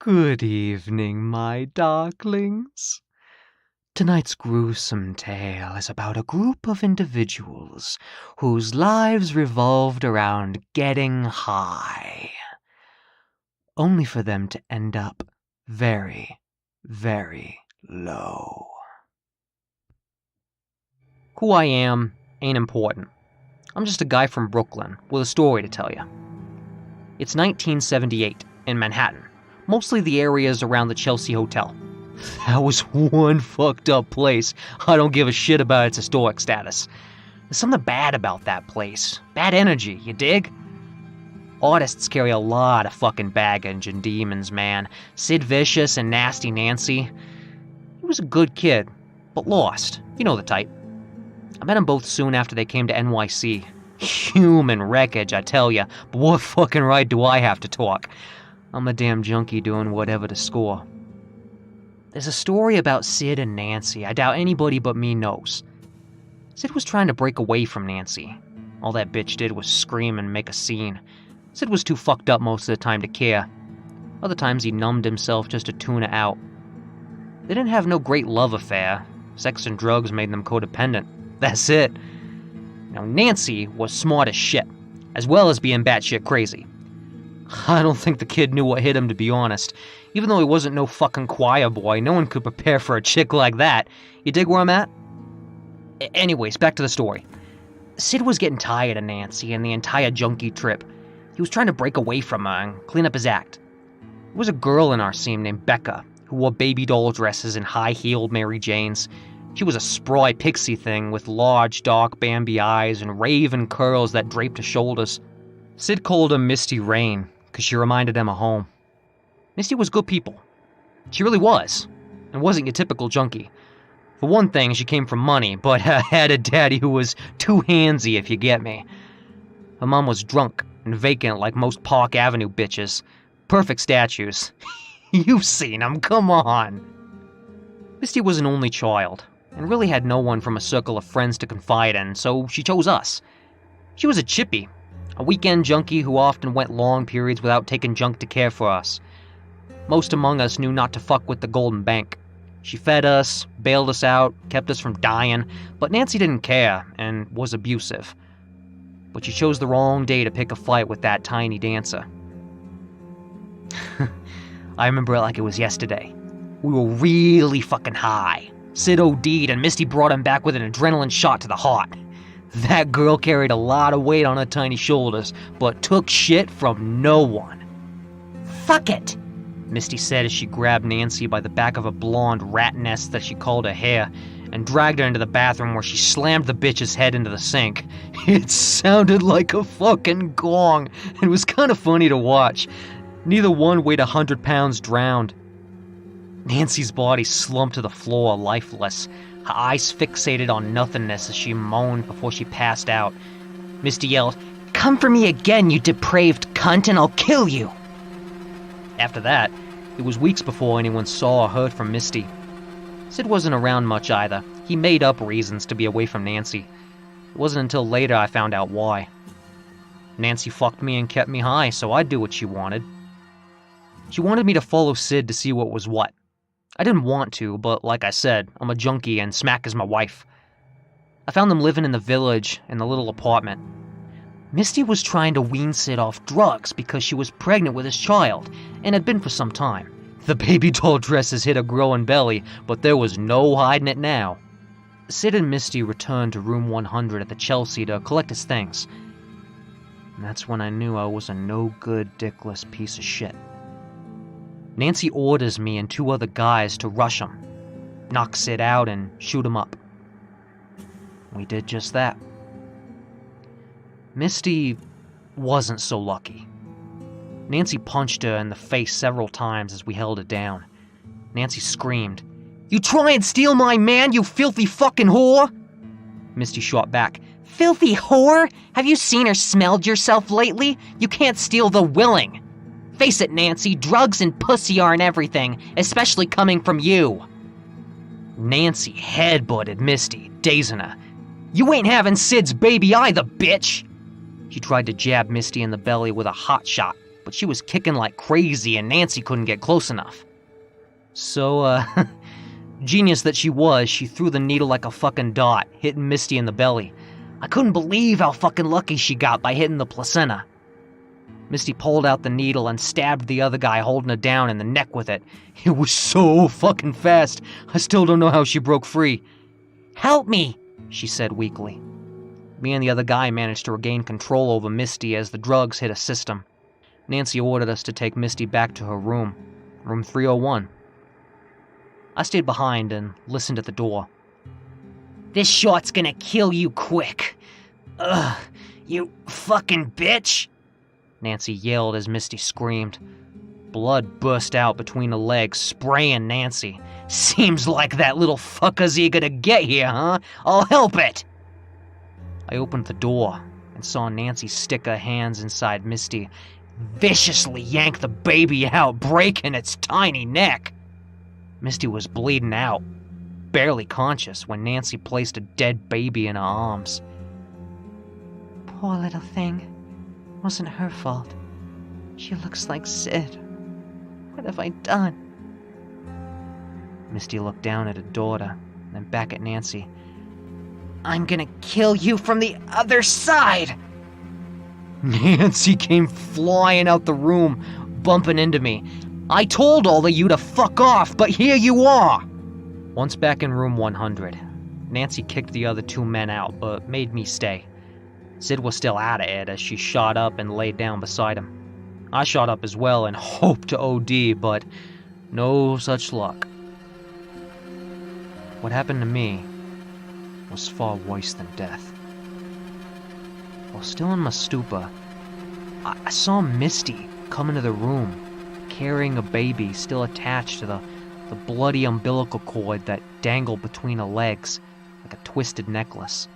Good evening, my darklings. Tonight's gruesome tale is about a group of individuals whose lives revolved around getting high, only for them to end up very, very low. Who I am ain't important. I'm just a guy from Brooklyn with a story to tell you. It's 1978 in Manhattan, mostly the areas around the Chelsea Hotel. That was one fucked up place. I don't give a shit about its historic status. There's something bad about that place. Bad energy, you dig? Artists carry a lot of fucking baggage and demons, man. Sid Vicious and Nasty Nancy. He was a good kid, but lost. You know the type. I met them both soon after they came to NYC. Human wreckage, I tell ya, but what fucking right do I have to talk? I'm a damn junkie doing whatever to score. There's a story about Sid and Nancy I doubt anybody but me knows. Sid was trying to break away from Nancy. All that bitch did was scream and make a scene. Sid was too fucked up most of the time to care. Other times he numbed himself just to tune her out. They didn't have no great love affair. Sex and drugs made them codependent. That's it. Now, Nancy was smart as shit, as well as being batshit crazy. I don't think the kid knew what hit him, to be honest. Even though he wasn't no fucking choir boy, no one could prepare for a chick like that. You dig where I'm at? Anyways, back to the story. Sid was getting tired of Nancy and the entire junkie trip. He was trying to break away from her and clean up his act. There was a girl in our scene named Becca, who wore baby doll dresses and high-heeled Mary Janes. She was a spry pixie thing with large, dark Bambi eyes and raven curls that draped her shoulders. Sid called her Misty Rain, because she reminded him of home. Misty was good people. She really was, and wasn't your typical junkie. For one thing, she came from money, but had a daddy who was too handsy, if you get me. Her mom was drunk and vacant like most Park Avenue bitches. Perfect statues. You've seen them, come on. Misty was an only child, and really had no one from a circle of friends to confide in, so she chose us. She was a chippy, a weekend junkie who often went long periods without taking junk to care for us. Most among us knew not to fuck with the Golden Bank. She fed us, bailed us out, kept us from dying, but Nancy didn't care and was abusive. But she chose the wrong day to pick a fight with that tiny dancer. I remember it like it was yesterday. We were really fucking high. Sid OD'd and Misty brought him back with an adrenaline shot to the heart. That girl carried a lot of weight on her tiny shoulders, but took shit from no one. "Fuck it," Misty said as she grabbed Nancy by the back of a blonde rat nest that she called her hair and dragged her into the bathroom where she slammed the bitch's head into the sink. It sounded like a fucking gong. It was kind of funny to watch. Neither one weighed 100 pounds drowned. Nancy's body slumped to the floor, lifeless, her eyes fixated on nothingness as she moaned before she passed out. Misty yelled, "Come for me again, you depraved cunt, and I'll kill you!" After that, it was weeks before anyone saw or heard from Misty. Sid wasn't around much either. He made up reasons to be away from Nancy. It wasn't until later I found out why. Nancy fucked me and kept me high, so I'd do what she wanted. She wanted me to follow Sid to see what was what. I didn't want to, but like I said, I'm a junkie and Smack is my wife. I found them living in the village in the little apartment. Misty was trying to wean Sid off drugs because she was pregnant with his child, and had been for some time. The baby doll dresses hid a growing belly, but there was no hiding it now. Sid and Misty returned to room 100 at the Chelsea to collect his things. And that's when I knew I was a no-good, dickless piece of shit. Nancy orders me and two other guys to rush him, knock Sid out, and shoot him up. We did just that. Misty wasn't so lucky. Nancy punched her in the face several times as we held her down. Nancy screamed, "You try and steal my man, you filthy fucking whore!" Misty shot back, "Filthy whore? Have you seen or smelled yourself lately? You can't steal the willing. Face it, Nancy, drugs and pussy aren't everything, especially coming from you." Nancy headbutted Misty, dazing her. "You ain't having Sid's baby either, bitch!" She tried to jab Misty in the belly with a hot shot, but she was kicking like crazy and Nancy couldn't get close enough. So, genius that she was, she threw the needle like a fucking dot, hitting Misty in the belly. I couldn't believe how fucking lucky she got by hitting the placenta. Misty pulled out the needle and stabbed the other guy holding her down in the neck with it. It was so fucking fast, I still don't know how she broke free. "Help me," she said weakly. Me and the other guy managed to regain control over Misty as the drugs hit her system. Nancy ordered us to take Misty back to her room, room 301. I stayed behind and listened at the door. "This shot's gonna kill you quick. Ugh, you fucking bitch," Nancy yelled as Misty screamed. Blood burst out between her legs, spraying Nancy. "Seems like that little fucker's eager to get here, huh? I'll help it." I opened the door and saw Nancy stick her hands inside Misty, viciously yank the baby out, breaking its tiny neck. Misty was bleeding out, barely conscious when Nancy placed a dead baby in her arms. "Poor little thing. Wasn't her fault. She looks like Sid. What have I done?" Misty looked down at her daughter, then back at Nancy. "I'm gonna kill you from the other side!" Nancy came flying out the room, bumping into me. "I told all of you to fuck off, but here you are!" Once back in room 100, Nancy kicked the other two men out, but made me stay. Sid was still out of it as she shot up and laid down beside him. I shot up as well and hoped to OD, but no such luck. What happened to me was far worse than death. While still in my stupor, I saw Misty come into the room, carrying a baby still attached to the bloody umbilical cord that dangled between her legs like a twisted necklace.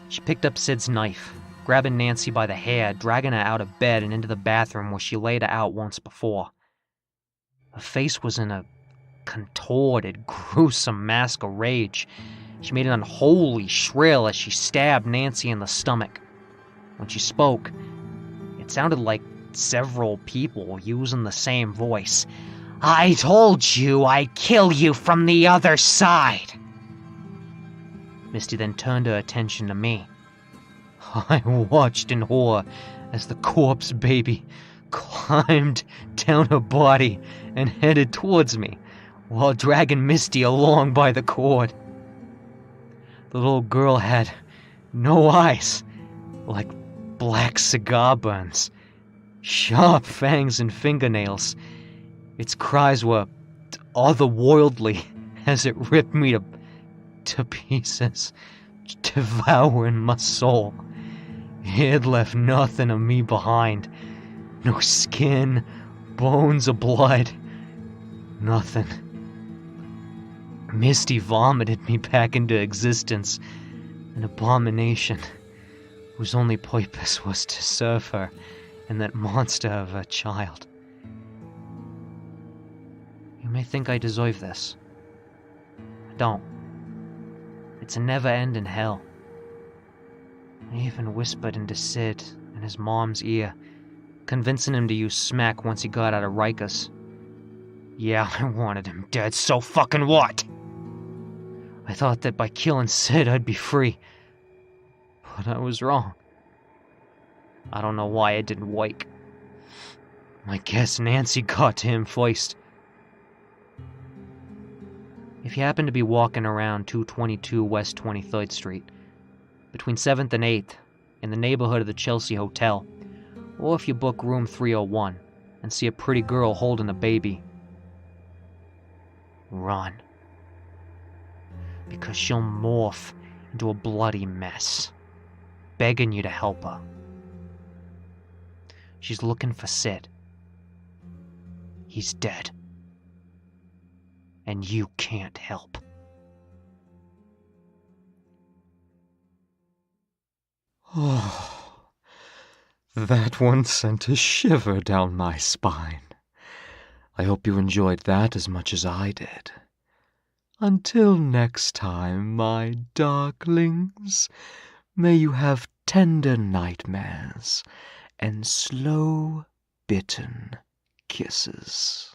She picked up Sid's knife, grabbing Nancy by the hair, dragging her out of bed and into the bathroom where she laid her out once before. Her face was in a contorted, gruesome mask of rage. She made an unholy shrill as she stabbed Nancy in the stomach. When she spoke, it sounded like several people using the same voice. "I told you I'd kill you from the other side." Misty then turned her attention to me. I watched in horror as the corpse baby climbed down her body and headed towards me, while dragging Misty along by the cord. The little girl had no eyes, like black cigar burns, sharp fangs and fingernails. Its cries were otherworldly as it ripped me to pieces, devouring my soul. It left nothing of me behind. No skin, bones, or blood. Nothing. Misty vomited me back into existence, an abomination whose only purpose was to serve her and that monster of a child. You may think I deserve this. I don't. It's a never-ending hell. I even whispered into Sid in his mom's ear, convincing him to use smack once he got out of Rikers. Yeah, I wanted him dead, so fucking what? I thought that by killing Sid I'd be free, but I was wrong. I don't know why I didn't wake. I guess Nancy got to him first. If you happen to be walking around 222 West 23rd Street, between 7th and 8th, in the neighborhood of the Chelsea Hotel, or if you book room 301 and see a pretty girl holding a baby, run. Because she'll morph into a bloody mess, begging you to help her. She's looking for Sid. He's dead. And you can't help. Oh, that one sent a shiver down my spine. I hope you enjoyed that as much as I did. Until next time, my darklings, may you have tender nightmares and slow, bitten kisses.